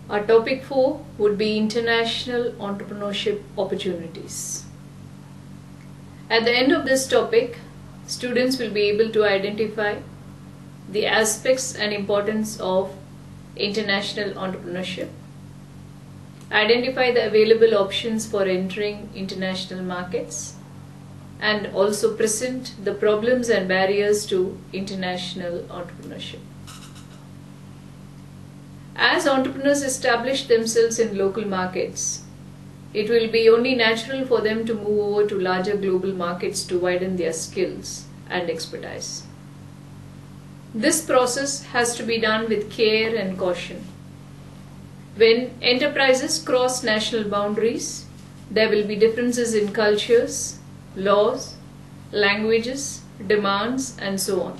Our topic 4 would be international entrepreneurship opportunities. At the end of this topic, students will be able to identify the aspects and importance of international entrepreneurship, identify the available options for entering international markets, and also present the problems and barriers to international entrepreneurship. As entrepreneurs establish themselves in local markets, it will be only natural for them to move over to larger global markets to widen their skills and expertise. This process has to be done with care and caution. When enterprises cross national boundaries, there will be differences in cultures, laws, languages, demands, and so on.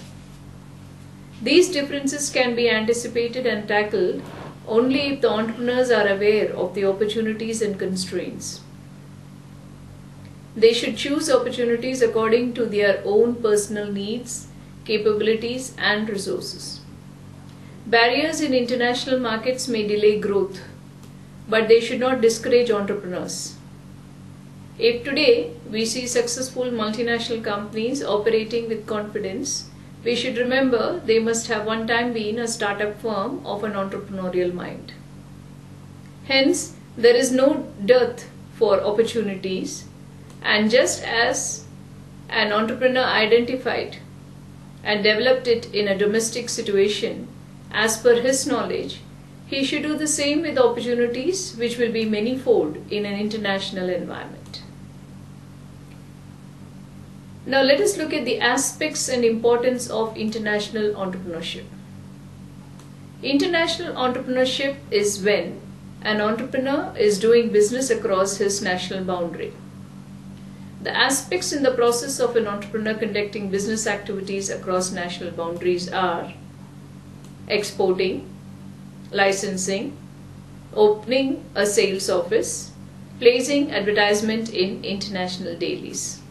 These differences can be anticipated and tackled only if the entrepreneurs are aware of the opportunities and constraints. They should choose opportunities according to their own personal needs, capabilities, and resources. Barriers in international markets may delay growth, but they should not discourage entrepreneurs. If today we see successful multinational companies operating with confidence, we should remember they must have one time been a startup firm of an entrepreneurial mind. Hence, there is no dearth for opportunities, and just as an entrepreneur identified and developed it in a domestic situation as per his knowledge, he should do the same with opportunities which will be manifold in an international environment. Now let us look at the aspects and importance of international entrepreneurship. International entrepreneurship is when an entrepreneur is doing business across his national boundary. The aspects in the process of an entrepreneur conducting business activities across national boundaries are exporting, licensing, opening a sales office, placing advertisement in international dailies.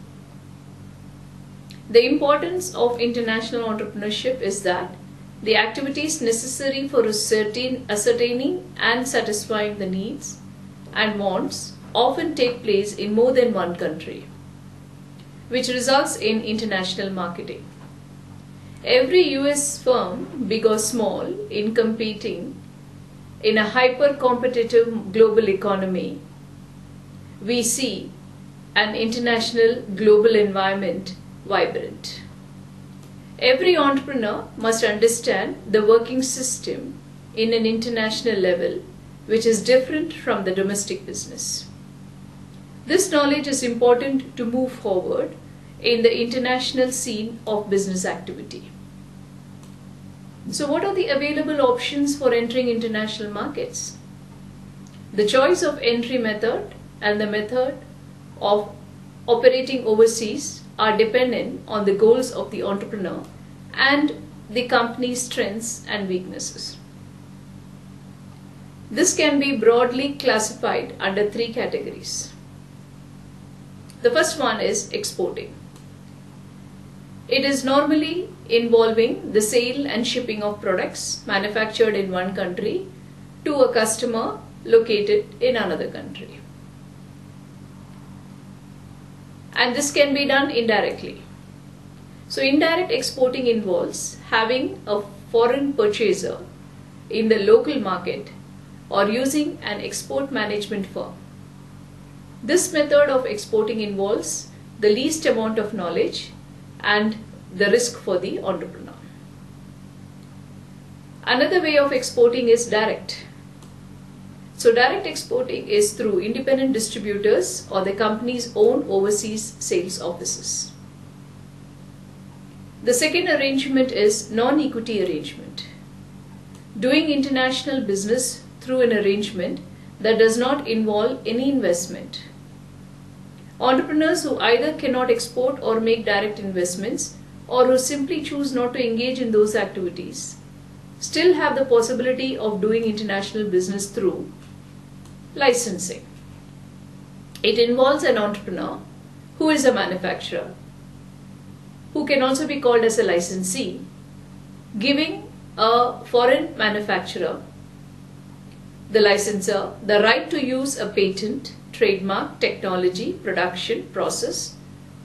The importance of international entrepreneurship is that the activities necessary for ascertaining and satisfying the needs and wants often take place in more than one country, which results in international marketing. Every US firm, big or small, in competing in a hyper-competitive global economy, we see an international global environment vibrant. Every entrepreneur must understand the working system in an international level, which is different from the domestic business. This knowledge is important to move forward in the international scene of business activity. So what are the available options for entering international markets? The choice of entry method and the method of operating overseas are dependent on the goals of the entrepreneur and the company's strengths and weaknesses. This can be broadly classified under three categories. The first one is exporting. It is normally involving the sale and shipping of products manufactured in one country to a customer located in another country. And this can be done indirectly. So indirect exporting involves having a foreign purchaser in the local market or using an export management firm. This method of exporting involves the least amount of knowledge and the risk for the entrepreneur. Another way of exporting is direct. So direct exporting is through independent distributors or the company's own overseas sales offices. The second arrangement is non-equity arrangement. Doing international business through an arrangement that does not involve any investment. Entrepreneurs who either cannot export or make direct investments or who simply choose not to engage in those activities still have the possibility of doing international business through licensing. It involves an entrepreneur who is a manufacturer, who can also be called as a licensee, giving a foreign manufacturer the licensor the right to use a patent, trademark, technology, production, process,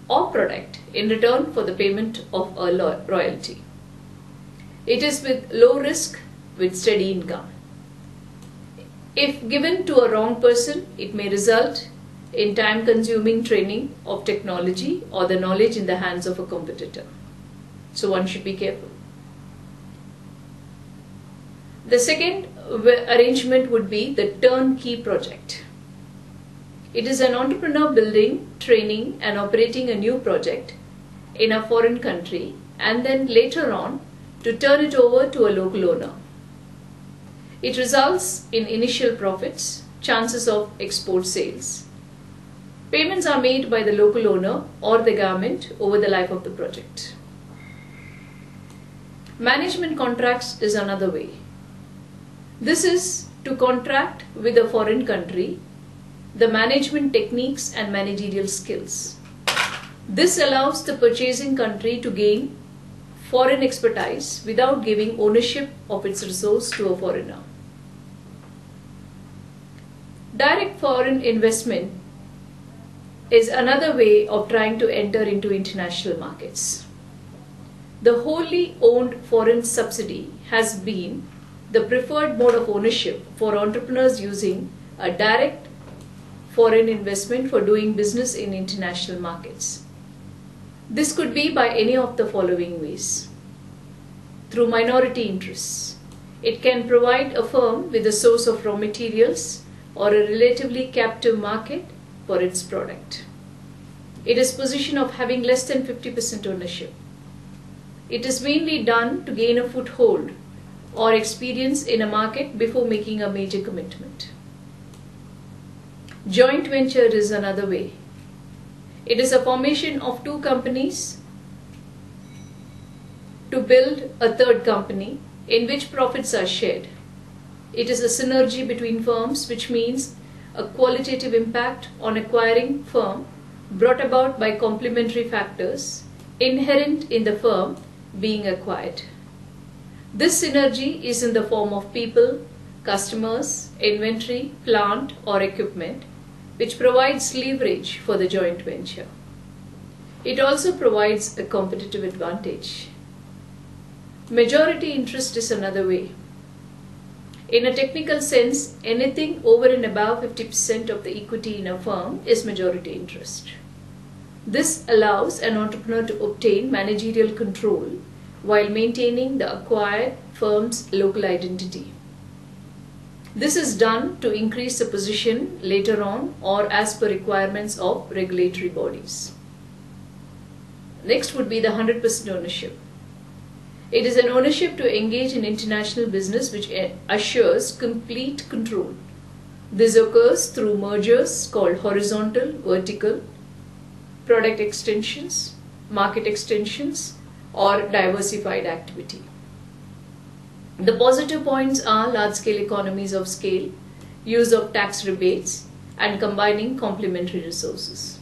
or product in return for the payment of a royalty. It is with low risk, with steady income. If given to a wrong person, it may result in time-consuming training of technology or the knowledge in the hands of a competitor. So one should be careful. The second arrangement would be the turnkey project. It is an entrepreneur building, training and operating a new project in a foreign country and then later on to turn it over to a local owner. It results in initial profits, chances of export sales. Payments are made by the local owner or the government over the life of the project. Management contracts is another way. This is to contract with a foreign country the management techniques and managerial skills. This allows the purchasing country to gain foreign expertise without giving ownership of its resource to a foreigner. Direct foreign investment is another way of trying to enter into international markets. The wholly owned foreign subsidy has been the preferred mode of ownership for entrepreneurs using a direct foreign investment for doing business in international markets. This could be by any of the following ways. Through minority interests. It can provide a firm with a source of raw materials or a relatively captive market for its product. It is position of having less than 50% ownership. It is mainly done to gain a foothold or experience in a market before making a major commitment. Joint venture is another way. It is a formation of two companies to build a third company in which profits are shared. It is a synergy between firms, which means a qualitative impact on acquiring firm brought about by complementary factors inherent in the firm being acquired. This synergy is in the form of people, customers, inventory, plant or equipment, which provides leverage for the joint venture. It also provides a competitive advantage. Majority interest is another way. In a technical sense, anything over and above 50% of the equity in a firm is majority interest. This allows an entrepreneur to obtain managerial control while maintaining the acquired firm's local identity. This is done to increase the position later on or as per requirements of regulatory bodies. Next would be the 100% ownership. It is an ownership to engage in international business which assures complete control. This occurs through mergers called horizontal, vertical, product extensions, market extensions, or diversified activity. The positive points are large-scale economies of scale, use of tax rebates, and combining complementary resources.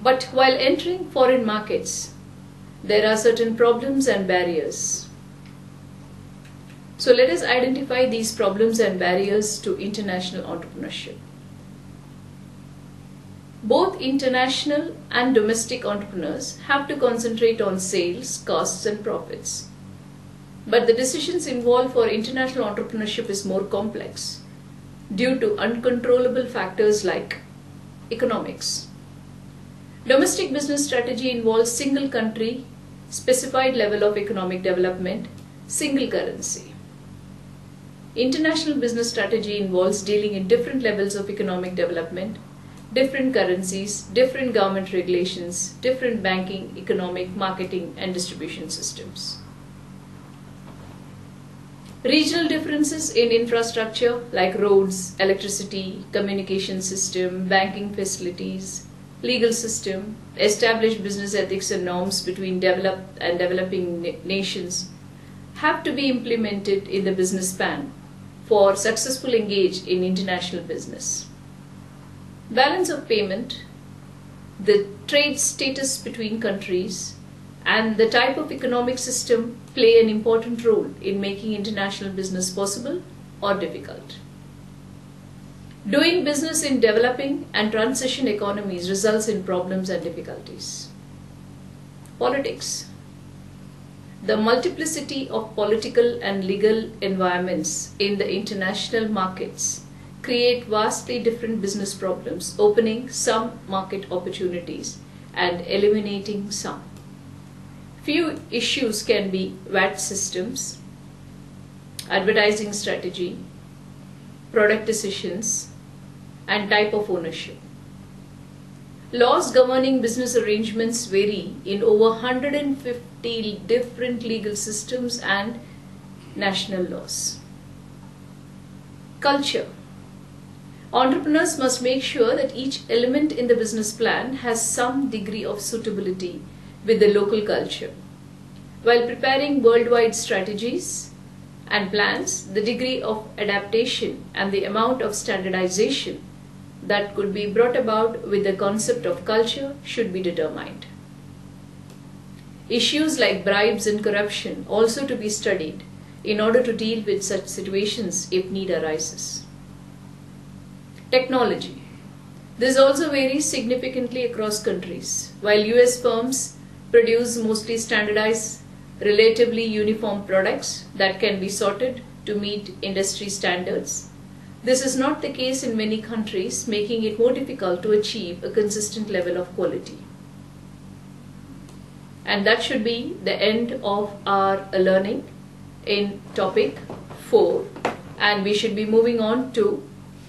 But while entering foreign markets, there are certain problems and barriers. So let us identify these problems and barriers to international entrepreneurship. Both international and domestic entrepreneurs have to concentrate on sales, costs and profits. But the decisions involved for international entrepreneurship is more complex due to uncontrollable factors like economics. Domestic business strategy involves single country, specified level of economic development, single currency. International business strategy involves dealing in different levels of economic development, different currencies, different government regulations, different banking, economic, marketing and distribution systems. Regional differences in infrastructure like roads, electricity, communication system, banking facilities, legal system, established business ethics and norms between developed and developing nations have to be implemented in the business span for successful engage in international business. Balance of payment, the trade status between countries, and the type of economic system play an important role in making international business possible or difficult. Doing business in developing and transition economies results in problems and difficulties. Politics. The multiplicity of political and legal environments in the international markets create vastly different business problems, opening some market opportunities and eliminating some. Few issues can be VAT systems, advertising strategy, product decisions, and type of ownership. Laws governing business arrangements vary in over 150 different legal systems and national laws. Culture. Entrepreneurs must make sure that each element in the business plan has some degree of suitability with the local culture. While preparing worldwide strategies and plans, the degree of adaptation and the amount of standardization that could be brought about with the concept of culture should be determined. Issues like bribes and corruption also to be studied in order to deal with such situations if need arises. Technology. This also varies significantly across countries. While US firms produce mostly standardized, relatively uniform products that can be sorted to meet industry standards, this is not the case in many countries, making it more difficult to achieve a consistent level of quality. And that should be the end of our learning in topic 4, and we should be moving on to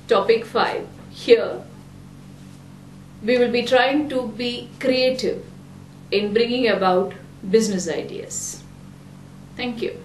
topic 5. Here we will be trying to be creative in bringing about business ideas. Thank you.